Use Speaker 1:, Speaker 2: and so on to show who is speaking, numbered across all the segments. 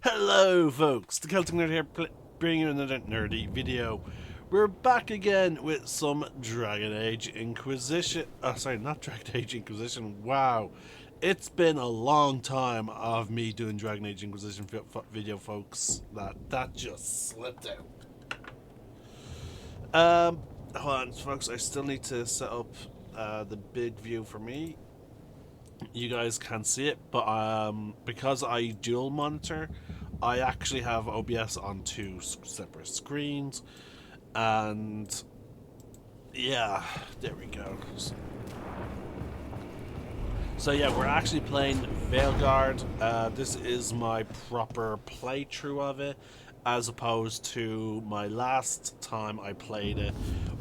Speaker 1: Hello folks, the Celtic Nerd here, bringing you another nerdy video. We're back again with some Dragon Age Inquisition. Oh, sorry, not Dragon Age Inquisition. Wow, it's been a long time of me doing Dragon Age Inquisition video, folks. That just slipped out. Hold on, folks. I still need to set up the big view for me. You guys can't see it, but because I dual monitor, I actually have OBS on two separate screens, and yeah, there we go. So yeah, we're actually playing Veilguard. This is my proper playthrough of it, as opposed to my last time I played it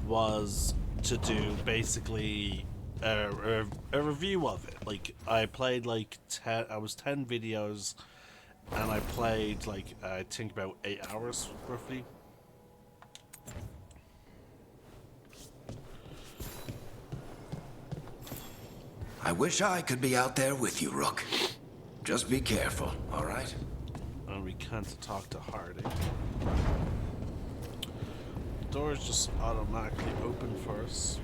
Speaker 1: was to do basically a review of it. Like I played like 10 videos, and I played like I think about 8 hours roughly.
Speaker 2: I wish I could be out there with you, Rook. Just be careful, all right?
Speaker 1: And we can't talk to Hardy. The doors just automatically open for us.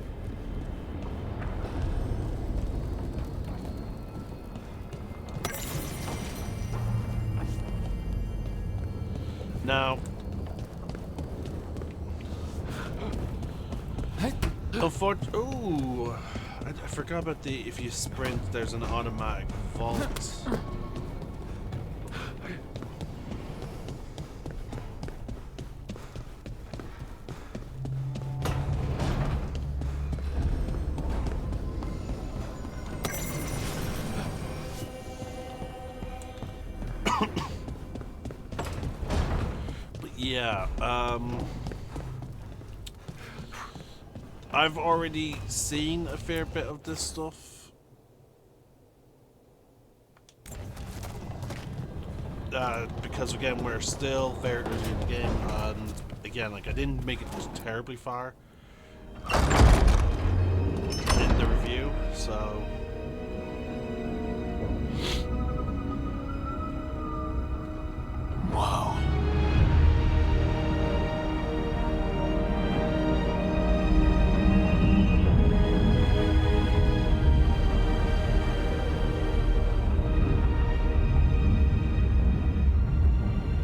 Speaker 1: Now, ooh, I forgot about the, if you sprint, there's an automatic vault. Yeah, I've already seen a fair bit of this stuff. Because again, we're still very early in the game, and again, like I didn't make it terribly far in the review, so...
Speaker 2: Wow.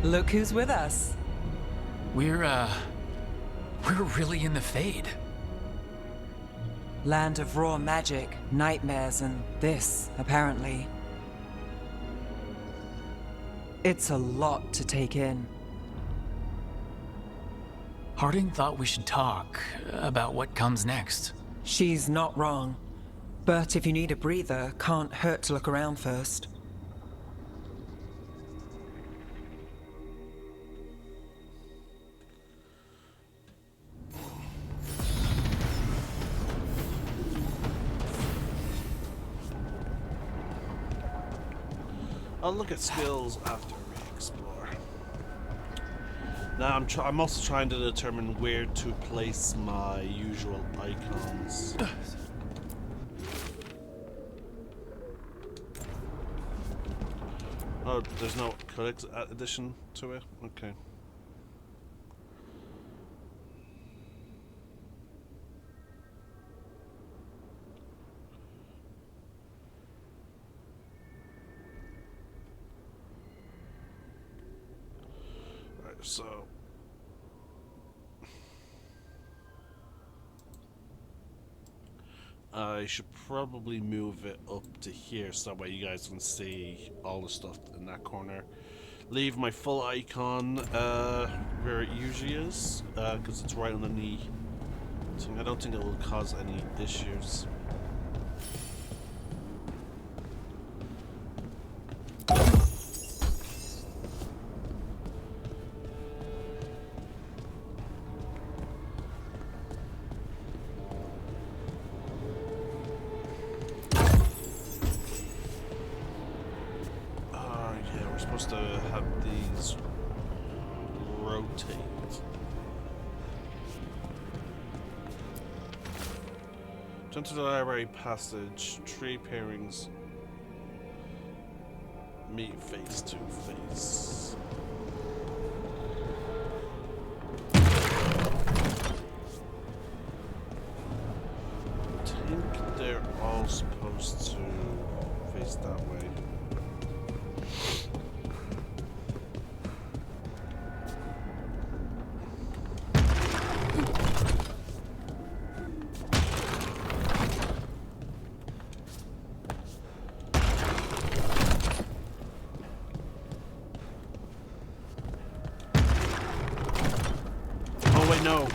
Speaker 3: Look who's with us.
Speaker 4: We're really in the Fade.
Speaker 3: Land of raw magic, nightmares, and this, apparently. It's a lot to take in.
Speaker 4: Harding thought we should talk about what comes next.
Speaker 3: She's not wrong. But if you need a breather, can't hurt to look around first.
Speaker 1: I'll look at skills after we explore. Now I'm also trying to determine where to place my usual icons. Oh, there's no codex addition to it? Okay. So I should probably move it up to here so that way you guys can see all the stuff in that corner. Leave my full icon where it usually is, because it's right on the knee. So I don't think it will cause any issues. Supposed to have these rotate. Jump to the library passage. Tree pairings meet face to face. I think they're all supposed to face that way. No.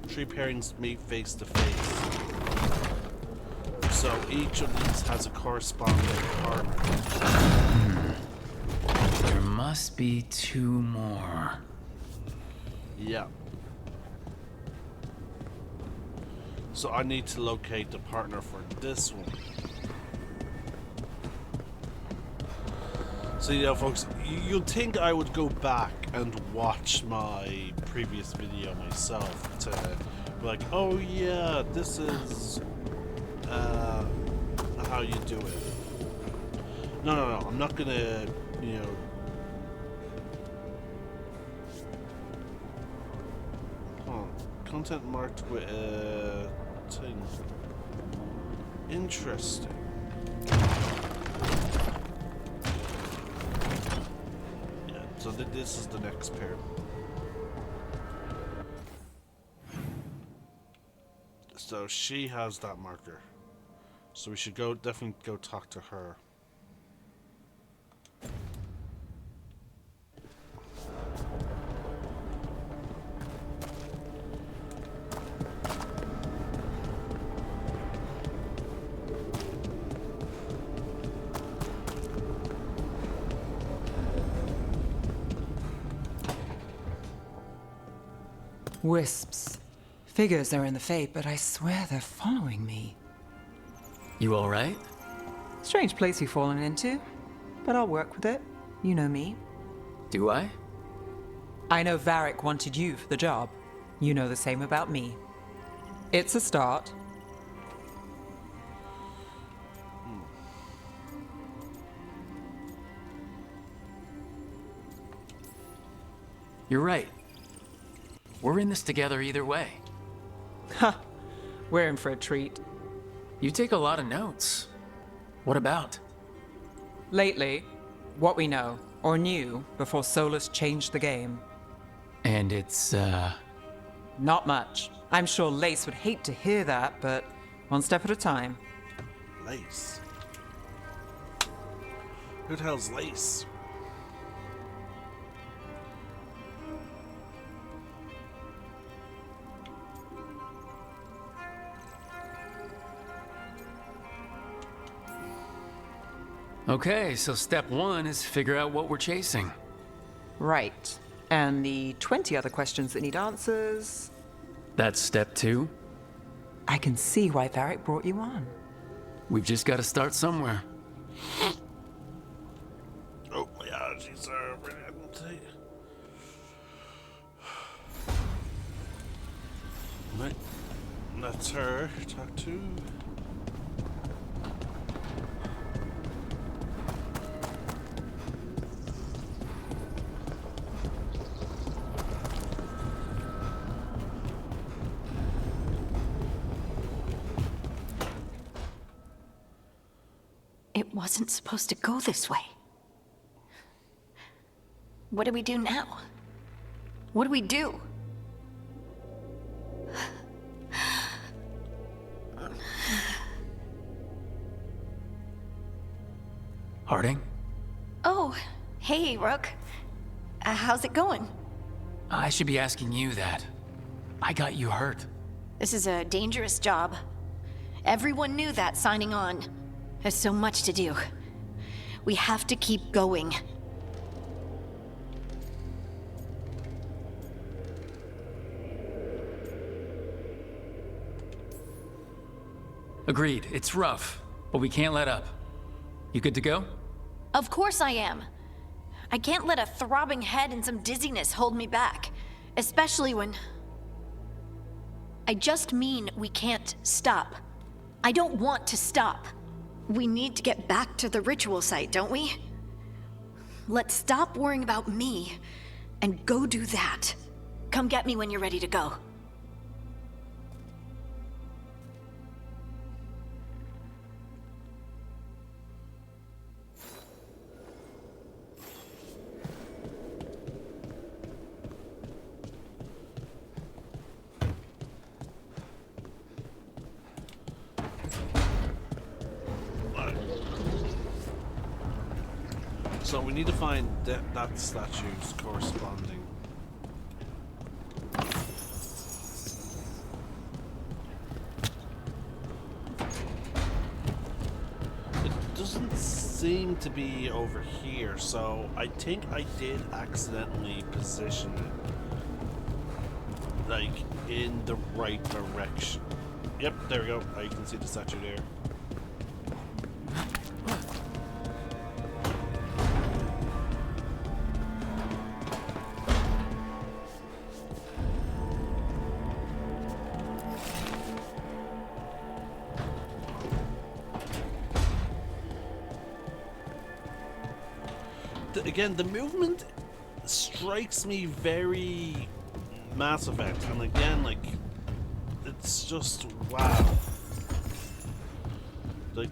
Speaker 1: Tree pairings meet face to face. So each of these has a corresponding partner.
Speaker 4: There must be 2 more.
Speaker 1: Yeah. So I need to locate the partner for this one. So, you know, folks, you'd think I would go back and watch my previous video myself to be like, oh yeah, this is how you do it. No, I'm not gonna, you know... Content marked with a thing. Interesting. So this is the next pair. So she has that marker. So we should definitely go talk to her.
Speaker 3: Wisps. Figures are in the Fate, but I swear they're following me.
Speaker 4: You all right?
Speaker 3: Strange place you've fallen into, but I'll work with it. You know me.
Speaker 4: Do I?
Speaker 3: I know Varric wanted you for the job. You know the same about me. It's a start.
Speaker 4: You're right. We're in this together either way.
Speaker 3: Ha! We're in for a treat.
Speaker 4: You take a lot of notes. What about?
Speaker 3: Lately, what we know, or knew, before Solus changed the game.
Speaker 4: And it's,
Speaker 3: Not much. I'm sure Lace would hate to hear that, but one step at a time.
Speaker 1: Lace. Who the hell's Lace?
Speaker 4: Okay, so step 1 is figure out what we're chasing.
Speaker 3: Right. And the 20 other questions that need answers...
Speaker 4: That's step 2.
Speaker 3: I can see why Varric brought you on.
Speaker 4: We've just got to start somewhere.
Speaker 1: Oh, my allergies are brilliant. Right. That's her. Talk to.
Speaker 5: It wasn't supposed to go this way. What do we do now? What do we do?
Speaker 4: Harding?
Speaker 5: Oh, hey, Rook. How's it going?
Speaker 4: I should be asking you that. I got you hurt.
Speaker 5: This is a dangerous job. Everyone knew that signing on. There's so much to do. We have to keep going.
Speaker 4: Agreed, it's rough, but we can't let up. You good to go?
Speaker 5: Of course I am. I can't let a throbbing head and some dizziness hold me back. Especially when... I just mean we can't stop. I don't want to stop. We need to get back to the ritual site, don't we? let's stop worrying about me and go do that. Come get me when you're ready to go.
Speaker 1: So we need to find that statue's corresponding. It doesn't seem to be over here, so I think I did accidentally position it, like, in the right direction. Yep, there we go. You can see the statue there. Again, the movement strikes me very Mass Effect, and again, like, it's just wow. Like,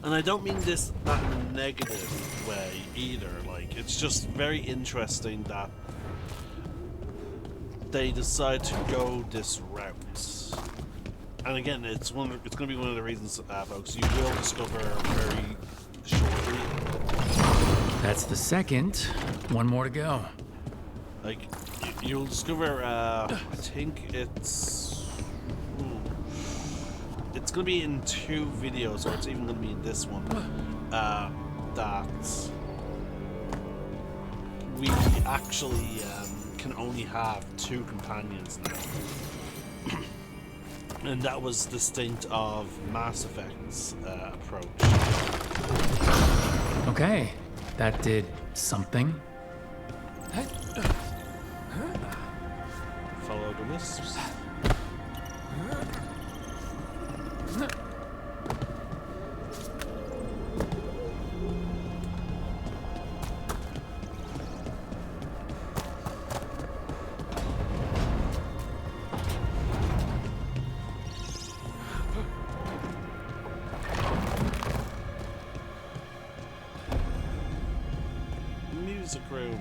Speaker 1: and I don't mean this that in a negative way either. Like, it's just very interesting that they decide to go this route. And again, it's going to be one of the reasons, folks, you will discover very shortly.
Speaker 4: That's the second. One more to go.
Speaker 1: Like, you'll discover, I think it's going to be in 2 videos, or it's even going to be in this one, that we actually can only have 2 companions now. And that was distinct of Mass Effect's approach.
Speaker 4: Okay, that did something.
Speaker 1: Follow the wisps. Music room.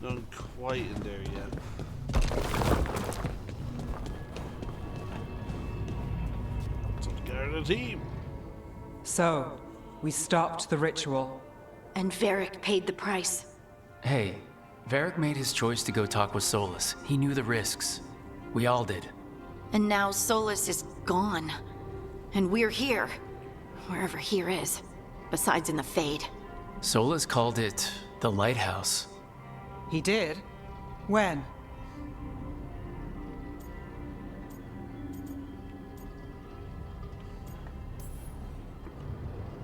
Speaker 1: Not quite in there yet. So together the team.
Speaker 3: So, we stopped the ritual.
Speaker 5: And Varric paid the price.
Speaker 4: Hey, Varric made his choice to go talk with Solus. He knew the risks. We all did.
Speaker 5: And now Solus is gone. And we're here. Wherever here is. Besides in the Fade.
Speaker 4: Solus called it the Lighthouse.
Speaker 3: He did? When?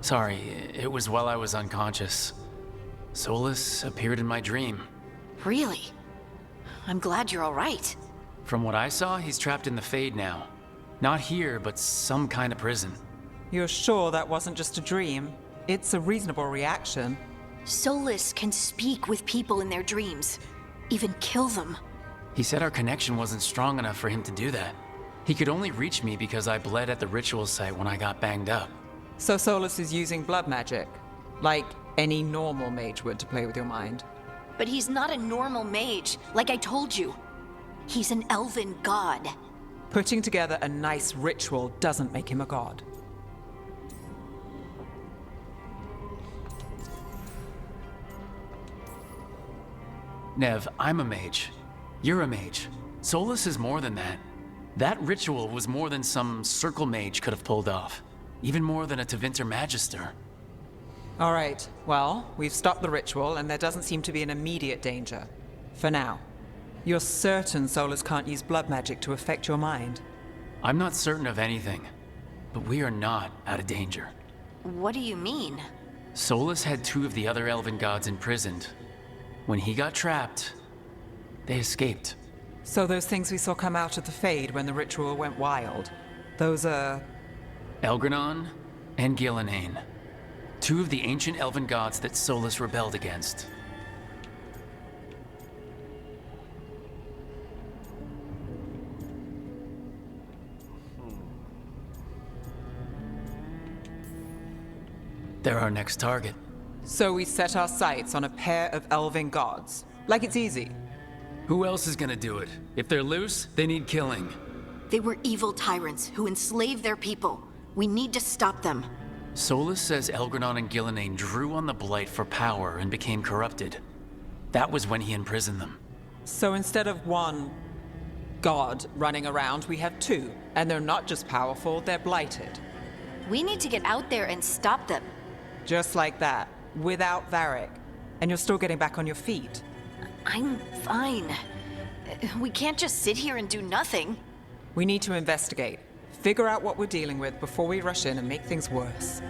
Speaker 4: Sorry, it was while I was unconscious. Solus appeared in my dream.
Speaker 5: Really? I'm glad you're all right.
Speaker 4: From what I saw, he's trapped in the Fade now. Not here, but some kind of prison.
Speaker 3: You're sure that wasn't just a dream? It's a reasonable reaction.
Speaker 5: Solus can speak with people in their dreams. Even kill them.
Speaker 4: He said our connection wasn't strong enough for him to do that. He could only reach me because I bled at the ritual site when I got banged up.
Speaker 3: So Solus is using blood magic, like any normal mage would to play with your mind.
Speaker 5: But he's not a normal mage, like I told you. He's an elven god.
Speaker 3: Putting together a nice ritual doesn't make him a god.
Speaker 4: Nev, I'm a mage. You're a mage. Solus is more than that. That ritual was more than some circle mage could have pulled off. Even more than a Tevinter Magister.
Speaker 3: All right, well, we've stopped the ritual, and there doesn't seem to be an immediate danger. For now. You're certain Solus can't use blood magic to affect your mind?
Speaker 4: I'm not certain of anything, but we are not out of danger.
Speaker 5: What do you mean?
Speaker 4: Solus had 2 of the other elven gods imprisoned. When he got trapped, they escaped.
Speaker 3: So those things we saw come out of the Fade when the ritual went wild, those are...
Speaker 4: Elgranon and Gillenane. 2 of the ancient elven gods that Solus rebelled against. They're our next target.
Speaker 3: So we set our sights on a pair of elven gods. Like it's easy.
Speaker 4: Who else is gonna do it? If they're loose, they need killing.
Speaker 5: They were evil tyrants who enslaved their people. We need to stop them.
Speaker 4: Solus says Elgranon and Gillenane drew on the Blight for power and became corrupted. That was when he imprisoned them.
Speaker 3: So instead of one god running around, we have 2. And they're not just powerful, they're blighted.
Speaker 5: We need to get out there and stop them.
Speaker 3: Just like that, without Varric. And you're still getting back on your feet.
Speaker 5: I'm fine. We can't just sit here and do nothing.
Speaker 3: We need to investigate. Figure out what we're dealing with before we rush in and make things worse.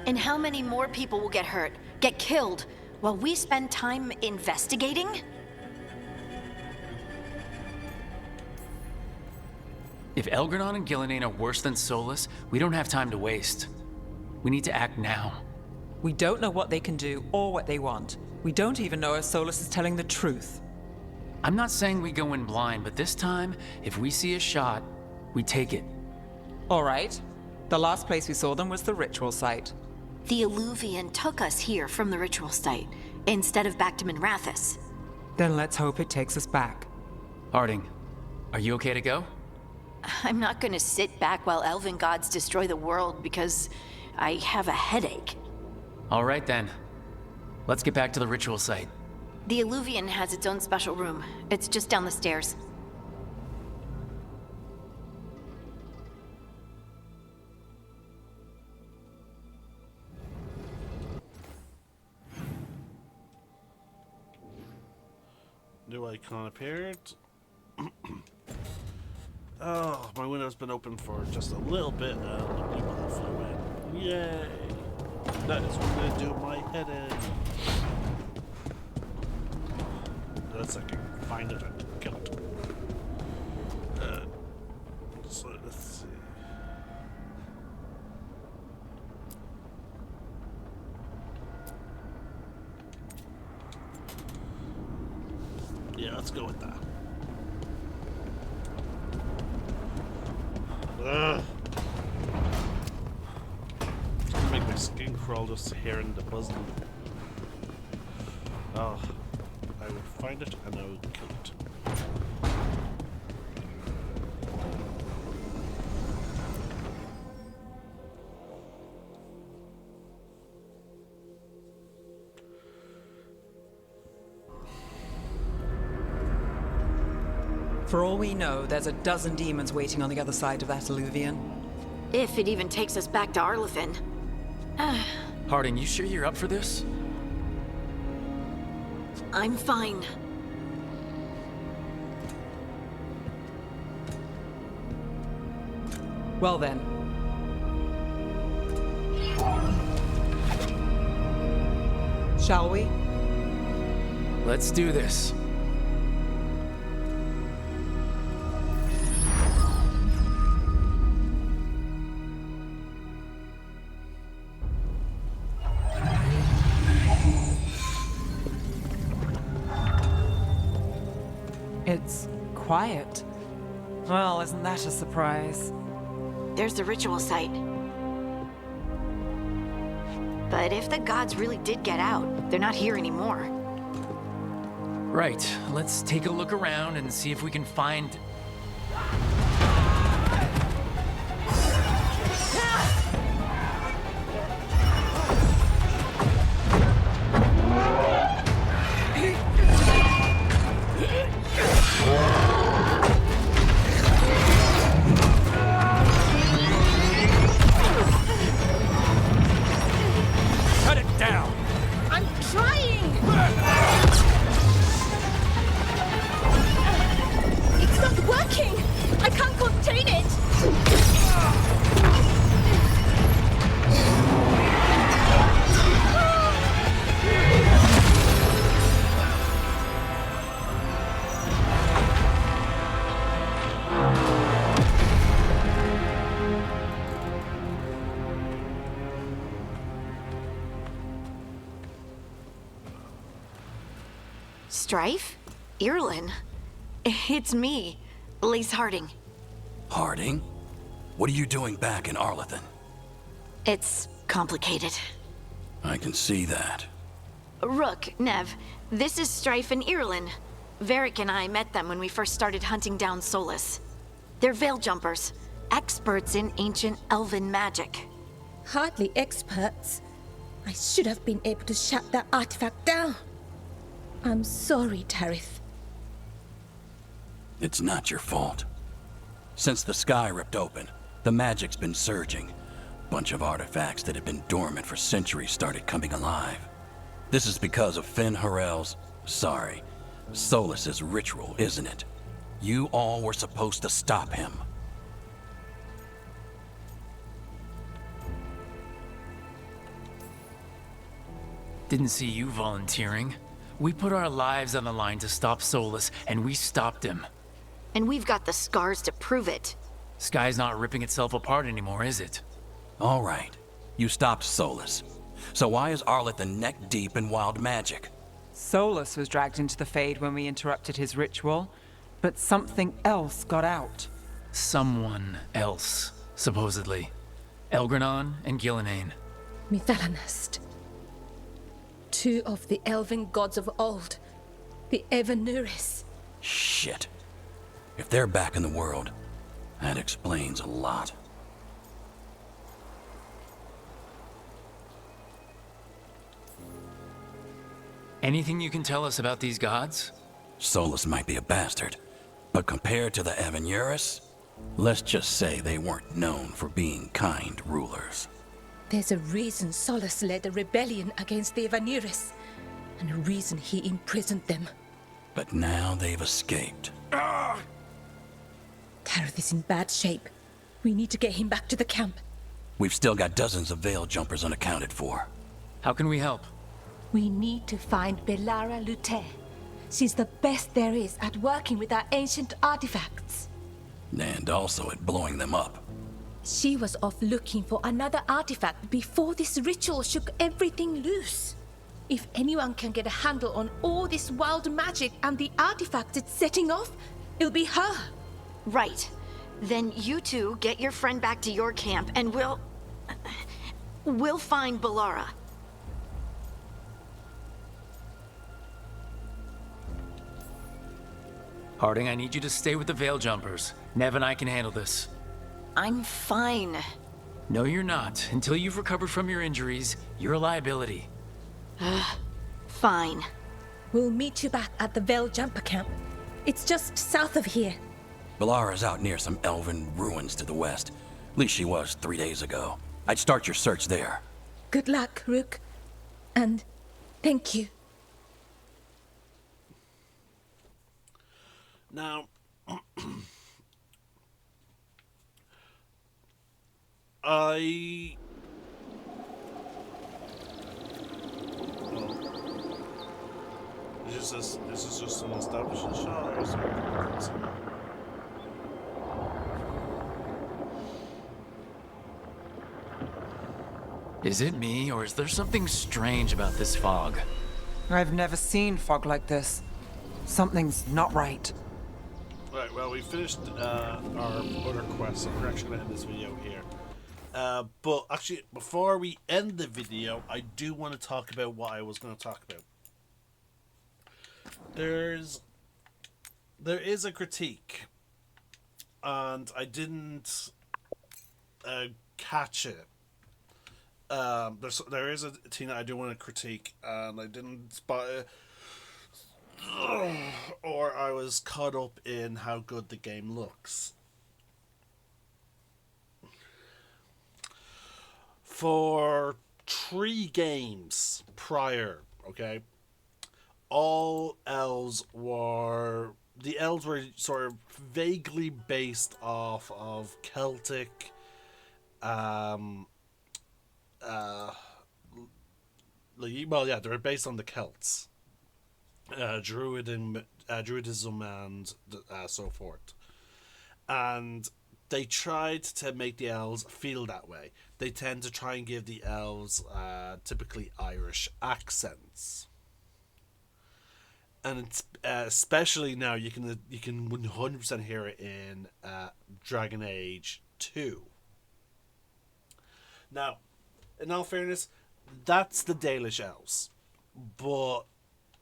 Speaker 5: And how many more people will get hurt, get killed, while we spend time investigating?
Speaker 4: If Elgranon and Gillenane are worse than Solus, we don't have time to waste. We need to act now.
Speaker 3: We don't know what they can do or what they want. We don't even know if Solus is telling the truth.
Speaker 4: I'm not saying we go in blind, but this time, if we see a shot, we take it.
Speaker 3: All right. The last place we saw them was the ritual site.
Speaker 5: The Alluvian took us here from the ritual site, instead of back to Minrathous.
Speaker 3: Then let's hope it takes us back.
Speaker 4: Harding, are you okay to go?
Speaker 5: I'm not gonna sit back while elven gods destroy the world because I have a headache.
Speaker 4: All right then. Let's get back to the ritual site.
Speaker 5: The Alluvian has its own special room. It's just down the stairs.
Speaker 1: New icon appeared. Oh, my window's been open for just a little bit now. Nobody flew in. Yay! That is what I'm gonna do my head in. Let's see if I can find it and kill it. So let's see. Yeah, let's go with that. Ugh. It's gonna make my skin crawl just hearing the buzzing. Oh, I will find it and I will kill it.
Speaker 3: For all we know, there's a dozen demons waiting on the other side of that Alluvian.
Speaker 5: If it even takes us back to Arlathan.
Speaker 4: Harding, you sure you're up for this?
Speaker 5: I'm fine.
Speaker 3: Well then. Shall we?
Speaker 4: Let's do this.
Speaker 3: It's quiet. Well, isn't that a surprise?
Speaker 5: There's the ritual site. But if the gods really did get out, they're not here anymore.
Speaker 4: Right, let's take a look around and see if we can find...
Speaker 5: Strife? Irlin? It's me, Lace Harding.
Speaker 2: Harding? What are you doing back in Arlathan?
Speaker 5: It's complicated.
Speaker 2: I can see that.
Speaker 5: Rook, Nev, this is Strife and Irlin. Varric and I met them when we first started hunting down Solus. They're veil jumpers, experts in ancient elven magic.
Speaker 6: Hardly experts. I should have been able to shut that artifact down. I'm sorry, Tarith.
Speaker 2: It's not your fault. Since the sky ripped open, the magic's been surging. Bunch of artifacts that had been dormant for centuries started coming alive. This is because of Finn Harel's, Solus's ritual, isn't it? You all were supposed to stop him.
Speaker 4: Didn't see you volunteering. We put our lives on the line to stop Solus, and we stopped him.
Speaker 5: And we've got the scars to prove it.
Speaker 4: Sky's not ripping itself apart anymore, is it?
Speaker 2: All right, you stopped Solus. So why is Arlathan neck deep in wild magic?
Speaker 3: Solus was dragged into the Fade when we interrupted his ritual, but something else got out.
Speaker 4: Someone else, supposedly. Elgranon and Gillenane.
Speaker 6: Mithalanast. Two of the elven gods of old. The Evanuris.
Speaker 2: Shit. If they're back in the world, that explains a lot.
Speaker 4: Anything you can tell us about these gods?
Speaker 2: Solus might be a bastard, but compared to the Evanuris, let's just say they weren't known for being kind rulers.
Speaker 6: There's a reason Solus led a rebellion against the Evanuris, and a reason he imprisoned them.
Speaker 2: But now they've escaped.
Speaker 6: Tarith is in bad shape. We need to get him back to the camp.
Speaker 2: We've still got dozens of veil jumpers unaccounted for.
Speaker 4: How can we help?
Speaker 6: We need to find Belara Lute. She's the best there is at working with our ancient artifacts.
Speaker 2: And also at blowing them up.
Speaker 6: She was off looking for another artifact before this ritual shook everything loose. If anyone can get a handle on all this wild magic and the artifacts it's setting off, it'll be her.
Speaker 5: Right. Then you two get your friend back to your camp and we'll find Belara.
Speaker 4: Harding, I need you to stay with the Veil Jumpers. Nev and I can handle this.
Speaker 5: I'm fine.
Speaker 4: No, you're not. Until you've recovered from your injuries, you're a liability.
Speaker 5: Fine.
Speaker 6: We'll meet you back at the Veil Jumper camp. It's just south of here.
Speaker 2: Belara's out near some elven ruins to the west. At least she was 3 days ago. I'd start your search there.
Speaker 6: Good luck, Rook. And thank you.
Speaker 1: Now, I... Is this just an establishing shot, or is there...
Speaker 4: Is it me, or is there something strange about this fog?
Speaker 3: I've never seen fog like this. Something's not right.
Speaker 1: Right, well, we finished our other quest, so we're actually going to end this video here. But actually, before we end the video, I do want to talk about what I was going to talk about. There is a critique, and I didn't catch it. There is a thing that I do want to critique, and I didn't spot it. Or I was caught up in how good the game looks. For 3 games prior, okay, all elves were... The elves were sort of vaguely based off of Celtic, well, yeah, they were based on the Celts. Druidism and so forth. And they tried to make the elves feel that way. They tend to try and give the elves typically Irish accents. and it's especially now you can 100% hear it in Dragon Age 2. Now, in all fairness, that's the Dalish elves, but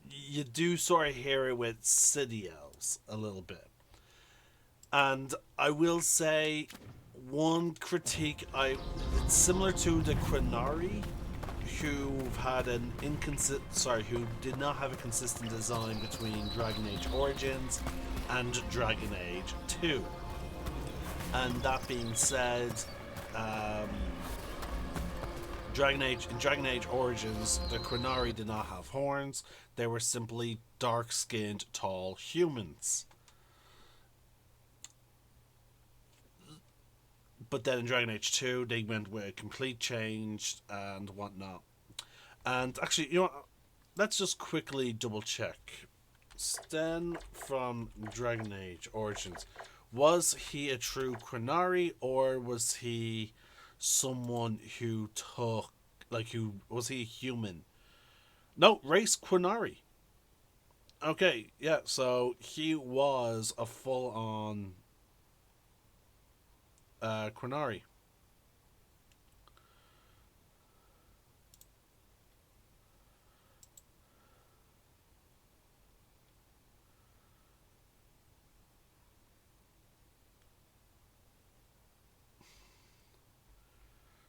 Speaker 1: you do sort of hear it with city elves a little bit. And I will say, one critique, it's similar to the Qunari, who did not have a consistent design between Dragon Age Origins and Dragon Age 2. And that being said, in Dragon Age Origins, the Qunari did not have horns. They were simply dark-skinned, tall humans. But then in Dragon Age 2, they went with a complete change and whatnot. And actually, you know what? Let's just quickly double check. Sten from Dragon Age Origins. Was he a true Qunari, or was he someone who was he human? No, race Qunari. Okay, yeah, so he was a full-on Qunari.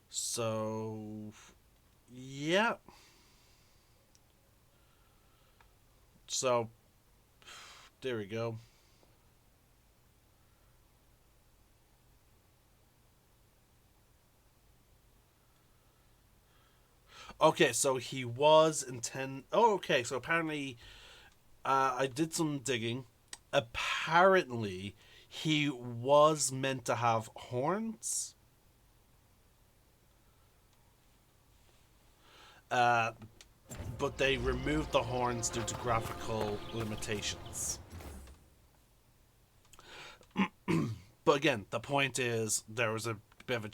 Speaker 1: So, yeah. So, there we go. Okay, so he was Oh, okay, so apparently, I did some digging. Apparently, he was meant to have horns. But they removed the horns due to graphical limitations. But again, the point is there was a bit of a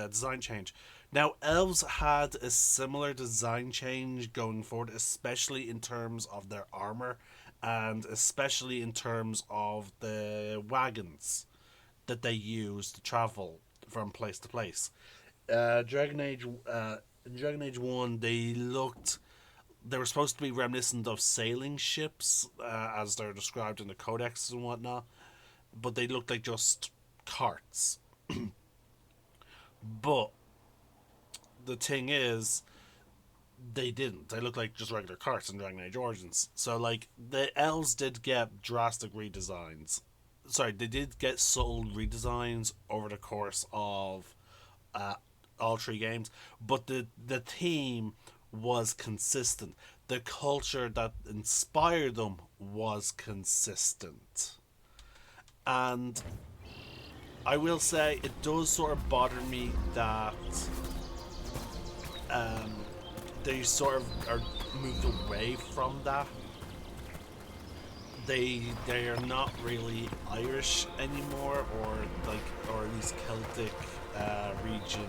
Speaker 1: design change. Now, elves had a similar design change going forward, especially in terms of their armor, and especially in terms of the wagons that they used to travel from place to place. Dragon Age, in Dragon Age 1, they were supposed to be reminiscent of sailing ships, as they're described in the codex and whatnot, but they looked like just carts. But the thing is, they didn't. They looked like just regular carts in Dragon Age Origins. So, like, the elves did get drastic redesigns. Sorry, they did get subtle redesigns over the course of all three games, but the theme was consistent. The culture that inspired them was consistent. And I will say it does sort of bother me that they sort of are moved away from that. They are not really Irish anymore, or at least Celtic region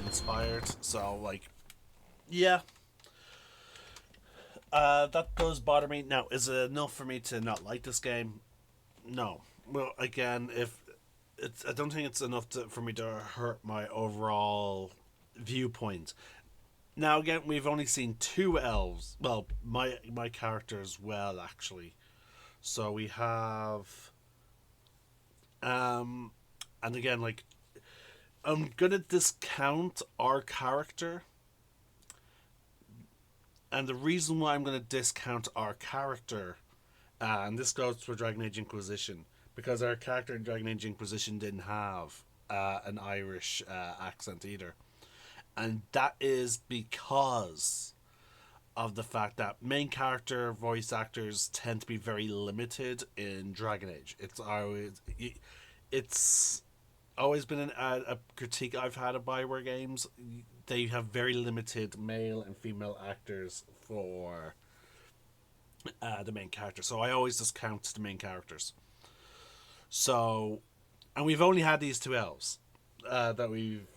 Speaker 1: inspired. So, like, yeah, that does bother me. Now, is it enough for me to not like this game? No. Well, again, I don't think it's enough for me to hurt my overall viewpoint. Now, again, we've only seen two elves. Well, my character as well, actually. So we have, and again, like, I'm gonna discount our character, and the reason why I'm gonna discount our character, and this goes for Dragon Age Inquisition, because our character in Dragon Age Inquisition didn't have an Irish accent either. And that is because of the fact that main character voice actors tend to be very limited in Dragon Age. It's always been a critique I've had of Bioware games. They have very limited male and female actors for the main character. So I always discount the main characters. So, and we've only had these two elves that we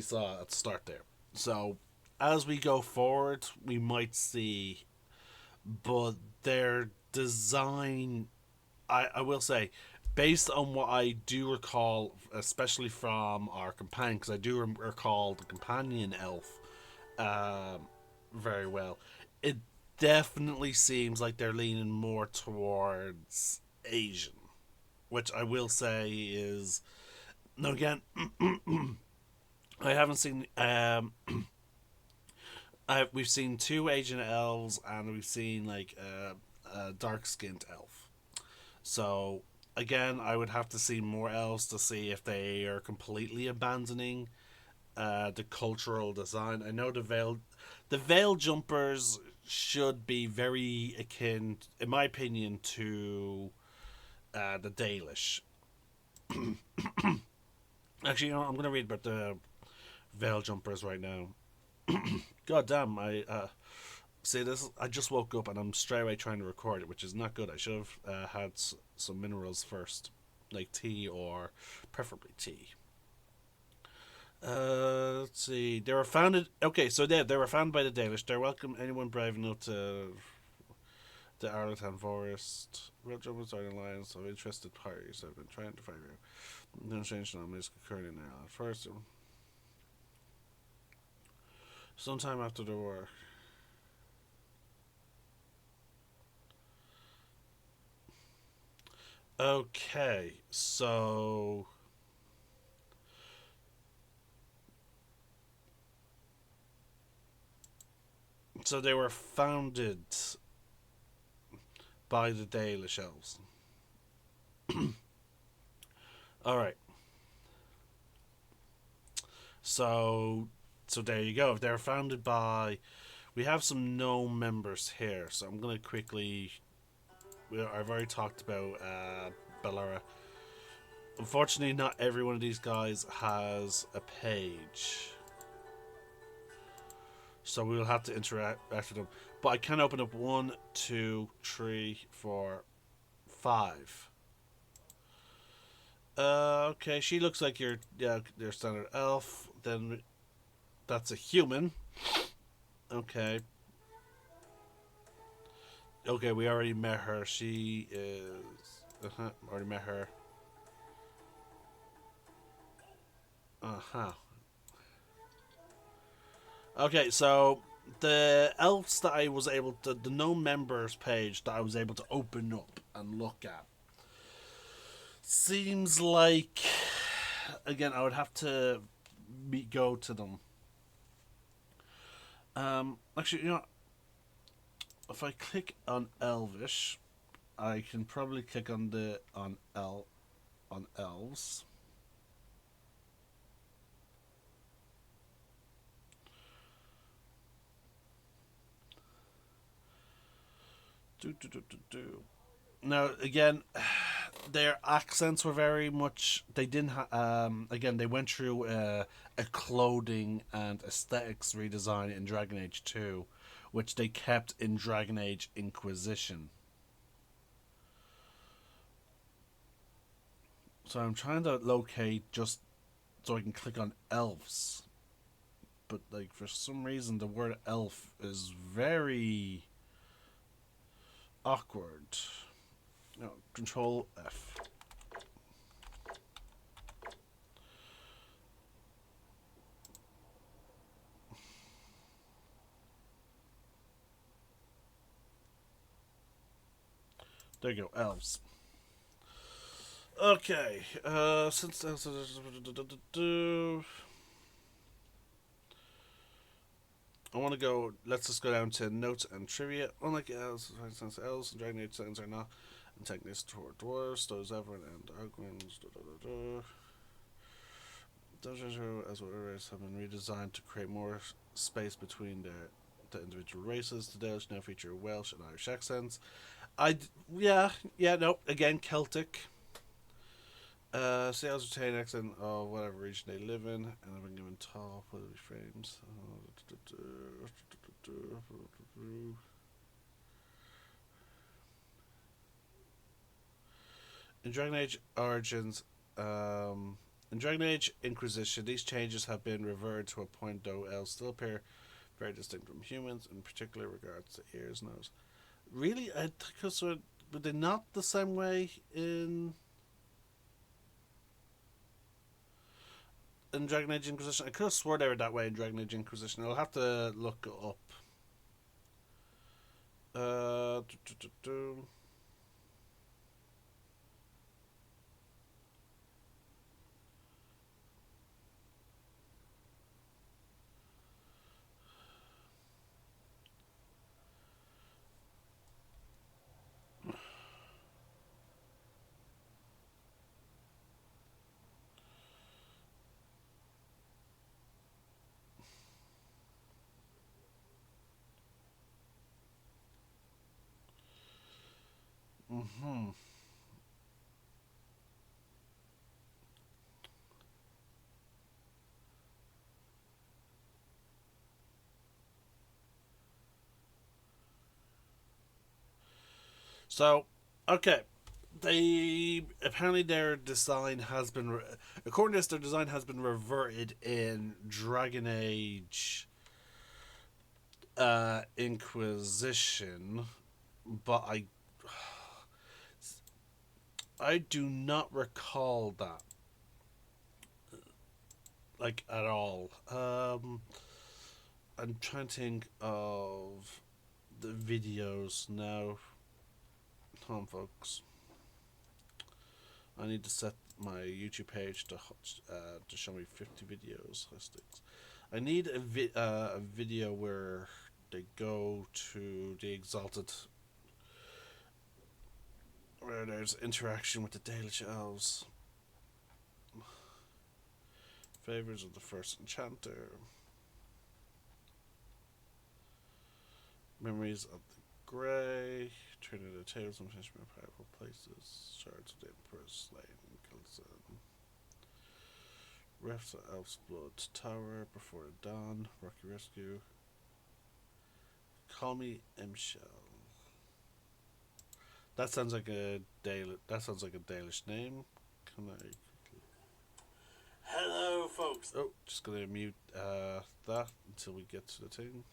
Speaker 1: saw at the start there. So, as we go forward, we might see but their design, I will say, based on what I do recall, especially from our companion, because I do recall the companion elf very well, it definitely seems like they're leaning more towards Asian, which I will say is. Now, again, I haven't seen. We've seen two Asian elves, and we've seen like a dark skinned elf. So again, I would have to see more elves to see if they are completely abandoning the cultural design. I know the veil jumpers should be very akin, in my opinion, to the Dalish. Actually, I'm going to read about the veil jumpers right now. God damn, I see this. I just woke up and I'm straight away trying to record it, which is not good. I should have had some minerals first, like tea or preferably tea. Let's see. They were founded. Okay, so they were founded by the Danish. They're welcome anyone brave enough to the Arlathan forest. Real jumpers are in alliance of interested parties. I've been trying to find you. No change on this occurring now. First, sometime after the war. Okay, so they were founded by the Dalish elves. All right. So there you go. They're founded by. We have some gnome members here, so I'm gonna quickly. I've already talked about Bellara. Unfortunately, not every one of these guys has a page, so we will have to interact with them. But I can open up 1, 2, 3, 4, 5. Okay, she looks like your standard elf. Then that's a human. Okay. Okay, we already met her. She is. Already met her. Okay, so the elves that I was able to, the gnome members page that I was able to open up and look at, seems like, again, I would have to go to them. Actually, you know, if I click on Elvish, I can probably click on elves. Now again, their accents were very much. They didn't. Again, they went through a clothing and aesthetics redesign in Dragon Age 2, which they kept in Dragon Age Inquisition. So I'm trying to locate just so I can click on elves, but like for some reason the word elf is very awkward. No, Control F. There you go, elves. Okay, since I want to go. Let's just go down to notes and trivia. Unlike elves, for instance, elves and Dragon Age settings are not antagonists toward dwarves, those Everin and Arguins. Dungeons as well as have been redesigned to create more space between the individual races. The Dalish now feature Welsh and Irish accents. No. Again, Celtic. Sales retain accent of whatever region they live in, and have been given tall quality frames. In Dragon Age Origins, in Dragon Age Inquisition, these changes have been reverted to a point, though elves still appear very distinct from humans, in particular regards to ears, nose, Really? Because were they not the same way in Dragon Age Inquisition? I could have swore they were that way in Dragon Age Inquisition. I'll have to look it up. Uh, do, do, do, do. Mm-hmm. So, okay. They apparently their design has been, according to this, their design has been reverted in Dragon Age Inquisition, but I do not recall that like at all. I'm trying to think of the videos now. Hold on, folks. I need to set my YouTube page to show me 50 videos listings. I need a video where they go to the Exalted, where there's interaction with the Dalish elves. Favors of the First Enchanter. Memories of the Grey. Turning the tables and finishing my powerful places. Shards of the Emperor's Slain. Refs of Elf's Blood Tower. Before the Dawn. Rocky Rescue. Call me Imshel. That sounds like a Dalish name. Can I quickly... Hello, folks. Oh, just gonna mute that until we get to the thing.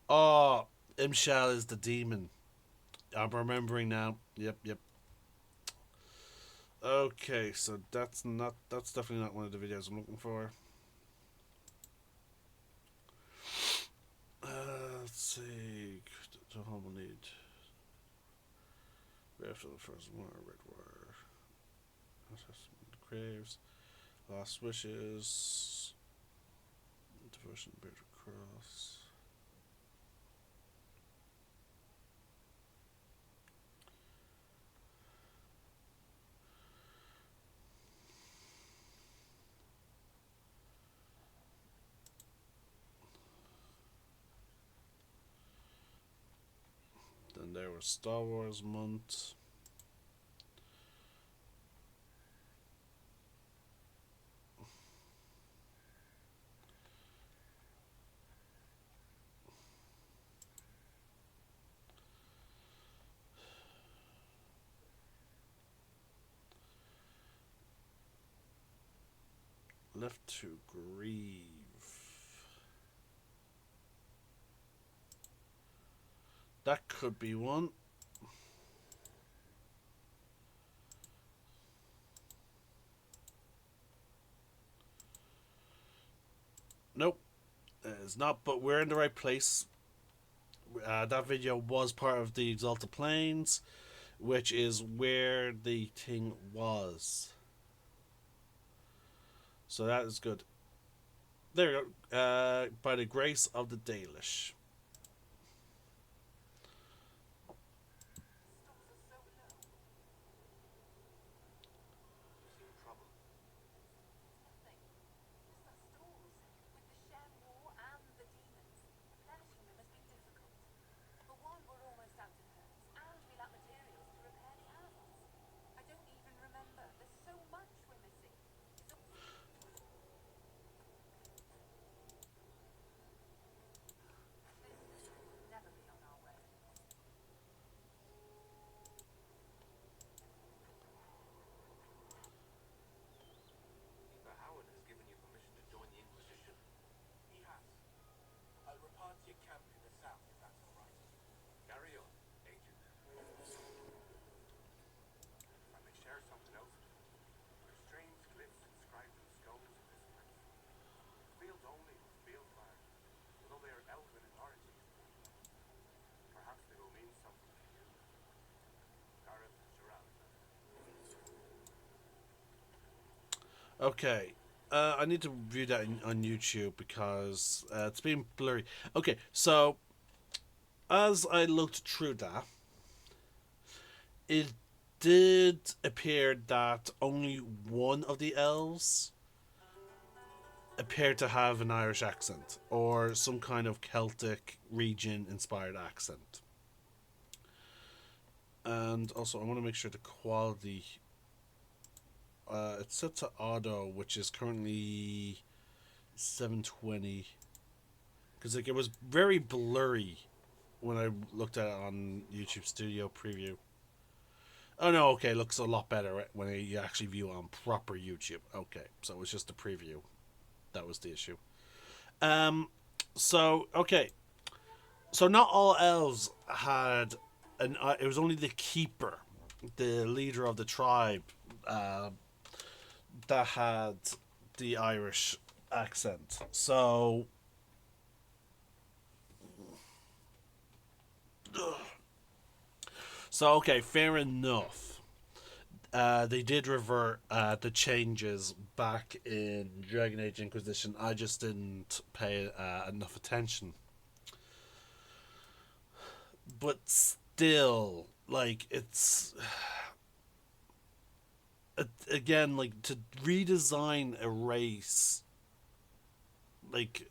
Speaker 1: Oh, Imshal is the demon. I'm remembering now. Yep. Okay, so that's definitely not one of the videos I'm looking for. Let's see. The home will need. After the first war, Red War. Craves. Last Wishes. Devotion, Bearded Cross. Then there was Star Wars month. Left to Grieve. That could be one. Nope, it's not, but we're in the right place. That video was part of the Exalted Plains, which is where the thing was. So that is good. There you go. By the grace of the Dalish. Okay. I need to view that on YouTube because it's been blurry. Okay, so as I looked through that, it did appear that only one of the elves appeared to have an Irish accent or some kind of Celtic region inspired accent. And also, I want to make sure the quality. It's set to auto, which is currently 720. Because like it was very blurry when I looked at it on YouTube Studio Preview. Oh no, okay, looks a lot better when you actually view it on proper YouTube. Okay, so it was just a preview. That was the issue. So okay, so not all elves had an. It was only the keeper, the leader of the tribe, that had the Irish accent. So okay, fair enough. They did revert the changes back in Dragon Age Inquisition. I just didn't pay enough attention. But still, like, again, like, to redesign a race, like,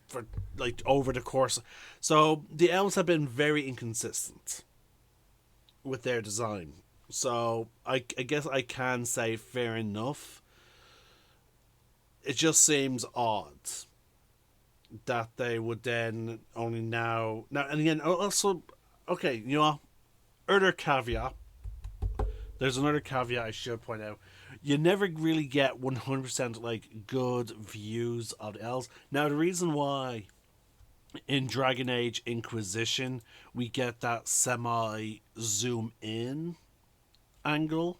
Speaker 1: for, like, over the course. So, the elves have been very inconsistent with their design. So I guess I can say fair enough. It just seems odd that they would then only now and again also okay, you know, other caveat. There's another caveat I should point out. You never really get 100% like good views of the elves. Now the reason why in Dragon Age Inquisition we get that semi zoom in angle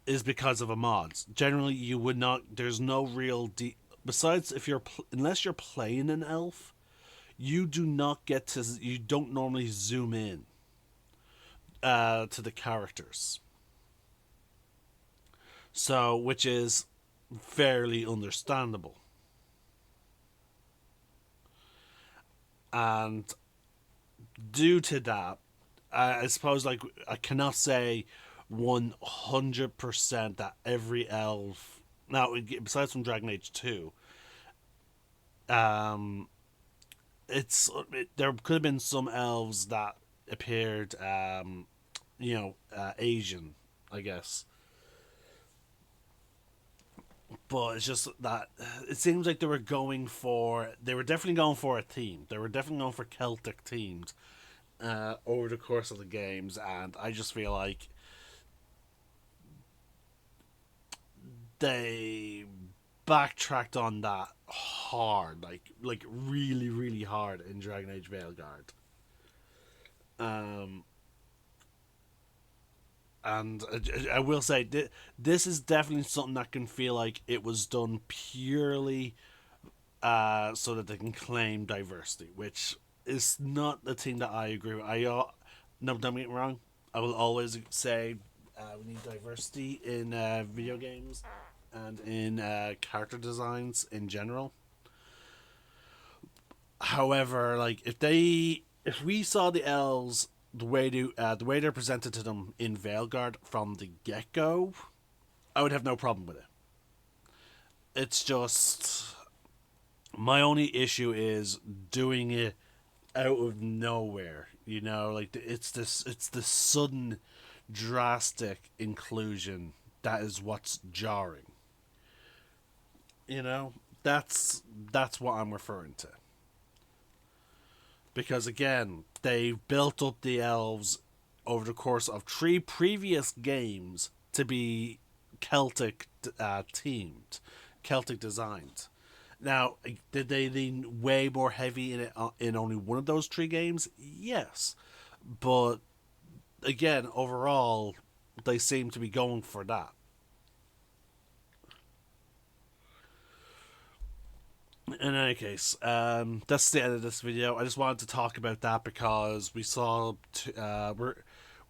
Speaker 1: is because of a mod. Generally, you would not. There's no real. Besides, if you're unless you're playing an elf, you do not get to. You don't normally zoom in to the characters. So, which is fairly understandable. And due to that, I suppose like I cannot say 100% that every elf now besides from Dragon Age 2 there could have been some elves that appeared Asian, I guess, but it's just that it seems like they were definitely going for a theme. They were definitely going for Celtic themes over the course of the games, and I just feel like they backtracked on that hard, like really, really hard in Dragon Age Veilguard. And I will say this is definitely something that can feel like it was done purely so that they can claim diversity, which is not the thing that I agree with. No, don't get me wrong. I will always say we need diversity in video games and in character designs in general. However, like if we saw the elves the way they're presented to them in Veilguard from the get go, I would have no problem with it. It's just my only issue is doing it out of nowhere. You know, like it's the sudden, drastic inclusion that is what's jarring. You know, that's what I'm referring to. Because again, they built up the elves over the course of 3 previous games to be Celtic themed, Celtic designed. Now, did they lean way more heavy in it in only one of those 3 games? Yes, but again, overall, they seem to be going for that. In any case, that's the end of this video. I just wanted to talk about that because we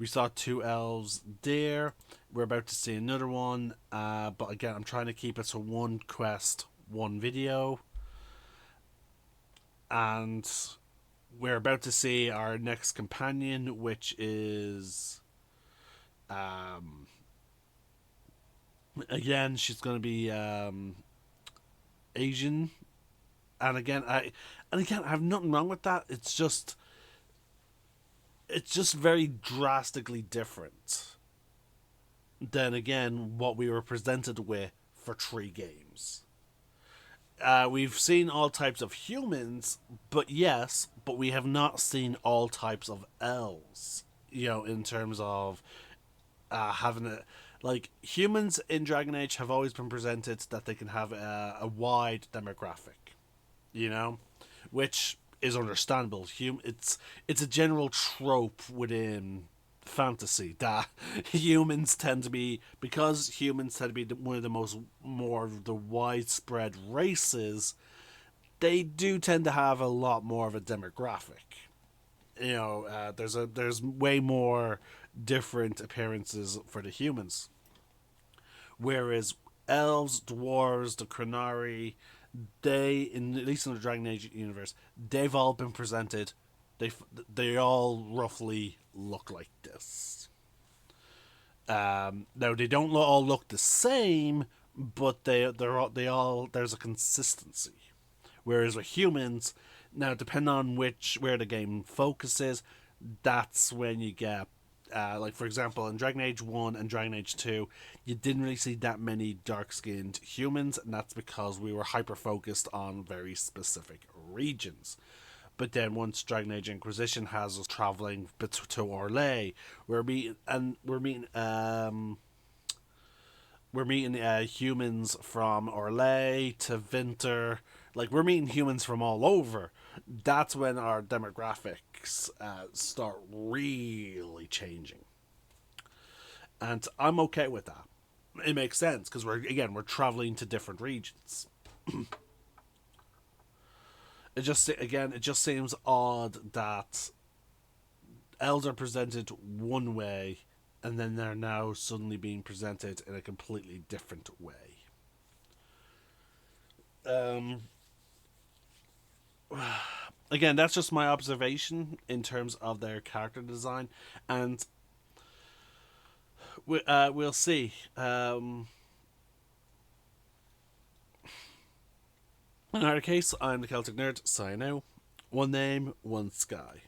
Speaker 1: We saw 2 elves there. We're about to see another one, but again, I'm trying to keep it to one quest, one video. And we're about to see our next companion, which is... again, she's going to be Asian. And again, I have nothing wrong with that. It's just very drastically different than, again, what we were presented with for 3 games. We've seen all types of humans, but we have not seen all types of elves. You know, in terms of having a... Like, humans in Dragon Age have always been presented that they can have a wide demographic, you know? Which is understandable. It's a general trope within fantasy that humans tend to be... Because humans tend to be one of the more of the widespread races, they do tend to have a lot more of a demographic. You know, there's way more different appearances for the humans. Whereas elves, dwarves, the Chronari, at least in the Dragon Age universe, they've all been presented. They all roughly look like this. Now they don't all look the same, but they all there's a consistency. Whereas with humans, now depending on where the game focuses, that's when you get. Like, for example, in Dragon Age 1 and Dragon Age 2, you didn't really see that many dark-skinned humans, and that's because we were hyper-focused on very specific regions. But then once Dragon Age Inquisition has us traveling to Orlais, we're meeting humans from Orlais to Vinter. Like, we're meeting humans from all over. That's when our demographics start really changing. And I'm okay with that. It makes sense, because we're traveling to different regions. It just seems odd that elves are presented one way, and then they're now suddenly being presented in a completely different way. Again, that's just my observation in terms of their character design, and we'll see. In our case, I'm the Celtic Nerd, signing out. One name, one sky.